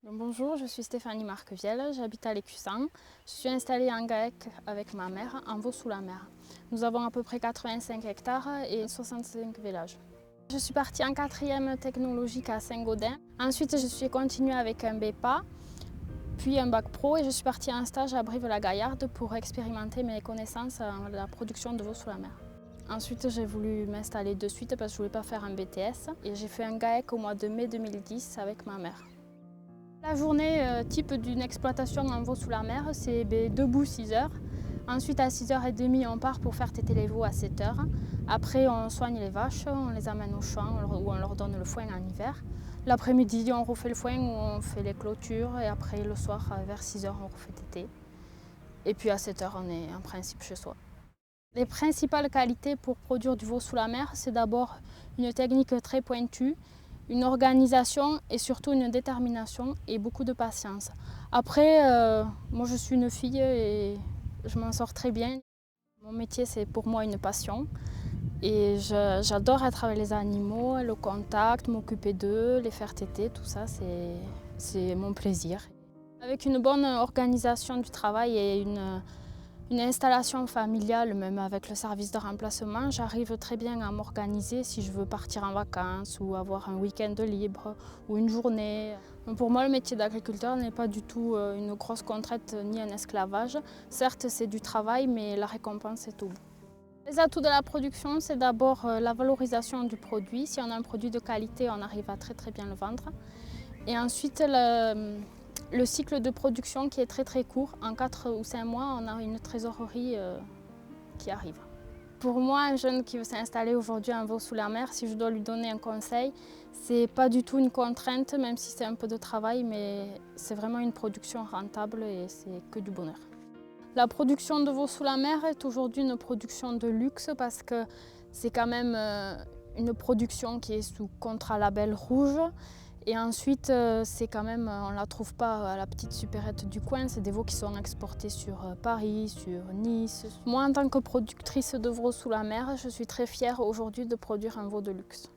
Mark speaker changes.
Speaker 1: Bonjour, je suis Stéphanie Marquevielle, j'habite à l'Écusson. Je suis installée en GAEC avec ma mère, en Vaux-sous-la-Mer. Nous avons à peu près 85 hectares et 65 villages. Je suis partie en 4e technologique à Saint-Gaudens. Ensuite, je suis continuée avec un BEPA, puis un bac pro et je suis partie en stage à Brive-la-Gaillarde pour expérimenter mes connaissances en la production de Vaux-sous-la-Mer. Ensuite, j'ai voulu m'installer de suite parce que je ne voulais pas faire un BTS et j'ai fait un GAEC au mois de mai 2010 avec ma mère. La journée type d'une exploitation en Vaux-sous-la-Mer, c'est debout 6 heures. Ensuite, à 6h30, on part pour faire téter les veaux à 7 heures. Après, on soigne les vaches, on les amène au champ où on leur donne le foin en hiver. L'après-midi, on refait le foin où on fait les clôtures et après, le soir, vers 6 heures, on refait téter. Et puis à 7 heures, on est en principe chez soi. Les principales qualités pour produire du veau sous la mer, c'est d'abord une technique très pointue, une organisation et surtout une détermination et beaucoup de patience. Après, moi je suis une fille et je m'en sors très bien. Mon métier c'est pour moi une passion et j'adore être avec les animaux, le contact, m'occuper d'eux, les faire téter, tout ça c'est mon plaisir. Avec une bonne organisation du travail et une installation familiale, même avec le service de remplacement, j'arrive très bien à m'organiser si je veux partir en vacances ou avoir un week-end libre ou une journée. Pour moi, le métier d'agriculteur n'est pas du tout une grosse contrainte ni un esclavage. Certes, c'est du travail, mais la récompense est au bout. Les atouts de la production, c'est d'abord la valorisation du produit. Si on a un produit de qualité, on arrive à très bien le vendre. Et ensuite, le cycle de production qui est très court. En 4 ou 5 mois, on a une trésorerie qui arrive. Pour moi, un jeune qui veut s'installer aujourd'hui en Vaux-sous-la-Mer, si je dois lui donner un conseil, c'est pas du tout une contrainte, même si c'est un peu de travail, mais c'est vraiment une production rentable et c'est que du bonheur. La production de Vaux-sous-la-Mer est aujourd'hui une production de luxe parce que c'est quand même une production qui est sous contrat label rouge. Et ensuite, c'est quand même, on ne la trouve pas à la petite supérette du coin, c'est des veaux qui sont exportés sur Paris, sur Nice. Moi, en tant que productrice de veaux sous la mer, je suis très fière aujourd'hui de produire un veau de luxe.